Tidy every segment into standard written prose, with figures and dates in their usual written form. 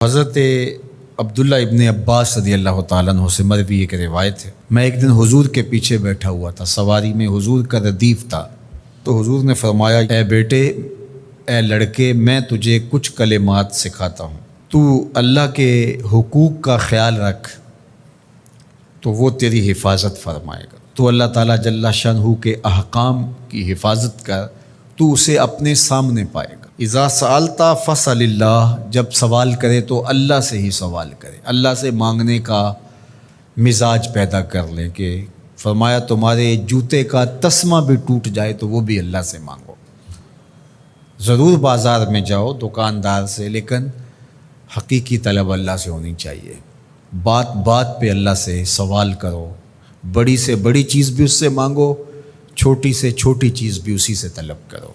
حضرت عبداللہ ابن عباس رضی اللہ تعالیٰ عنہ سے مروی ایک روایت ہے، میں ایک دن حضور کے پیچھے بیٹھا ہوا تھا، سواری میں حضور کا ردیف تھا، تو حضور نے فرمایا، اے بیٹے، اے لڑکے، میں تجھے کچھ کلمات سکھاتا ہوں، تو اللہ کے حقوق کا خیال رکھ تو وہ تیری حفاظت فرمائے گا۔ تو اللہ تعالیٰ جل شانہ کے احکام کی حفاظت کر، تو اسے اپنے سامنے پائے گا۔ اذا سألت فاسأل اللہ، جب سوال کرے تو اللہ سے ہی سوال کرے، اللہ سے مانگنے کا مزاج پیدا کر لیں کہ فرمایا تمہارے جوتے کا تسمہ بھی ٹوٹ جائے تو وہ بھی اللہ سے مانگو۔ ضرور بازار میں جاؤ دکاندار سے، لیکن حقیقی طلب اللہ سے ہونی چاہیے۔ بات بات پہ اللہ سے سوال کرو، بڑی سے بڑی چیز بھی اس سے مانگو، چھوٹی سے چھوٹی چیز بھی اسی سے طلب کرو۔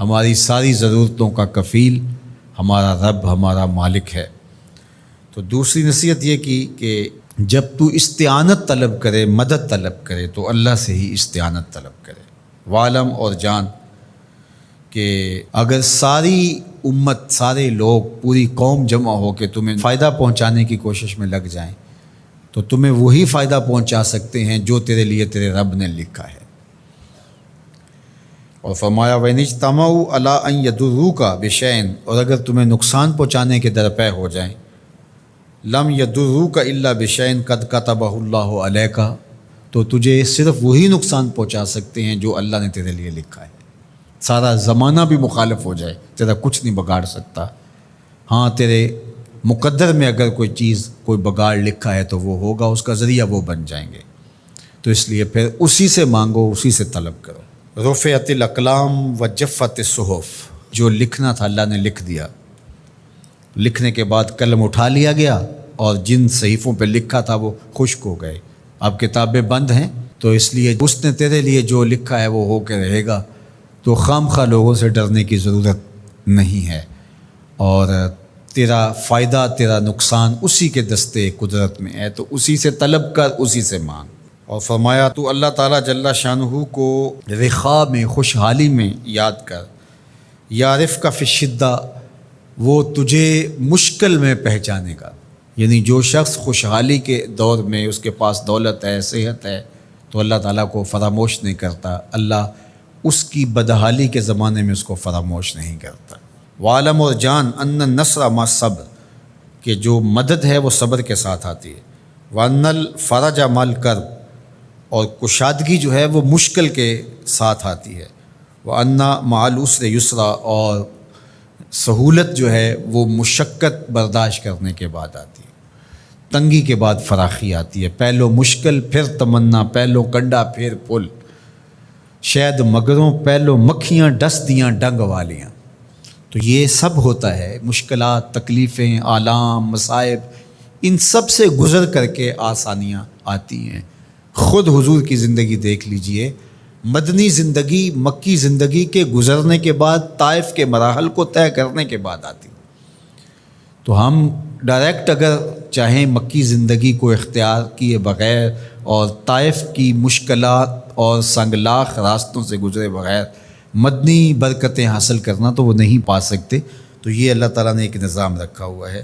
ہماری ساری ضرورتوں کا کفیل ہمارا رب، ہمارا مالک ہے۔ تو دوسری نصیحت یہ کی کہ جب تو استعانت طلب کرے، مدد طلب کرے تو اللہ سے ہی استعانت طلب کرے۔ وعلم، اور جان کہ اگر ساری امت، سارے لوگ، پوری قوم جمع ہو کے تمہیں فائدہ پہنچانے کی کوشش میں لگ جائیں تو تمہیں وہی فائدہ پہنچا سکتے ہیں جو تیرے لیے تیرے رب نے لکھا ہے۔ اور فرمایا وَإِنِ اجْتَمَعُوا عَلَىٰ أَن يَضُرُّوكَ بِشَيْءٍ، اور اگر تمہیں نقصان پہنچانے کے درپے ہو جائیں، لَمْ يَضُرُّوكَ إِلَّا بِشَيْءٍ قَدْ كَتَبَهُ اللَّهُ عَلَيْكَ، تو تجھے صرف وہی نقصان پہنچا سکتے ہیں جو اللہ نے تیرے لیے لکھا ہے۔ سارا زمانہ بھی مخالف ہو جائے، تیرا کچھ نہیں بگاڑ سکتا۔ ہاں، تیرے مقدر میں اگر کوئی چیز، کوئی بگاڑ لکھا ہے تو وہ ہوگا، اس کا ذریعہ وہ بن جائیں گے۔ تو اس لیے پھر اسی سے مانگو، اسی سے طلب کرو۔ رفعت الاقلام وجفت الصحف، جو لکھنا تھا اللہ نے لکھ دیا، لکھنے کے بعد قلم اٹھا لیا گیا اور جن صحیفوں پہ لکھا تھا وہ خشک ہو گئے، اب کتابیں بند ہیں، تو اس لیے اس نے تیرے لیے جو لکھا ہے وہ ہو کے رہے گا، تو خام خواہ لوگوں سے ڈرنے کی ضرورت نہیں ہے، اور تیرا فائدہ، تیرا نقصان اسی کے دستے قدرت میں ہے، تو اسی سے طلب کر، اسی سے مانگ۔ اور فرمایا تو اللہ تعالیٰ جل شانہ کو رخاء میں، خوشحالی میں یاد کر، یعرف کا فی الشدہ، وہ تجھے مشکل میں پہچانے گا۔ یعنی جو شخص خوشحالی کے دور میں اس کے پاس دولت ہے، صحت ہے، تو اللہ تعالیٰ کو فراموش نہیں کرتا، اللہ اس کی بدحالی کے زمانے میں اس کو فراموش نہیں کرتا۔ وعلم، اور جان، ان النصر مع الصبر، کہ جو مدد ہے وہ صبر کے ساتھ آتی ہے۔ وان الفرج مع الکرب، اور کشادگی جو ہے وہ مشکل کے ساتھ آتی ہے۔ وَأَنَّ مَعَ الْعُسْرِ يُسْرًا، اور سہولت جو ہے وہ مشقت برداشت کرنے کے بعد آتی ہے، تنگی کے بعد فراخی آتی ہے۔ پہلو مشکل پھر تمنا، پہلو کنڈا پھر پل، شاید مگروں پہلو مکھیاں ڈس دیاں ڈنگ والیاں۔ تو یہ سب ہوتا ہے، مشکلات، تکلیفیں، آلام، مصائب، ان سب سے گزر کر کے آسانیاں آتی ہیں۔ خود حضور کی زندگی دیکھ لیجئے، مدنی زندگی مکی زندگی کے گزرنے کے بعد، طائف کے مراحل کو طے کرنے کے بعد آتی۔ تو ہم ڈائریکٹ اگر چاہیں مکی زندگی کو اختیار کیے بغیر اور طائف کی مشکلات اور سنگلاخ راستوں سے گزرے بغیر مدنی برکتیں حاصل کرنا، تو وہ نہیں پا سکتے۔ تو یہ اللہ تعالیٰ نے ایک نظام رکھا ہوا ہے۔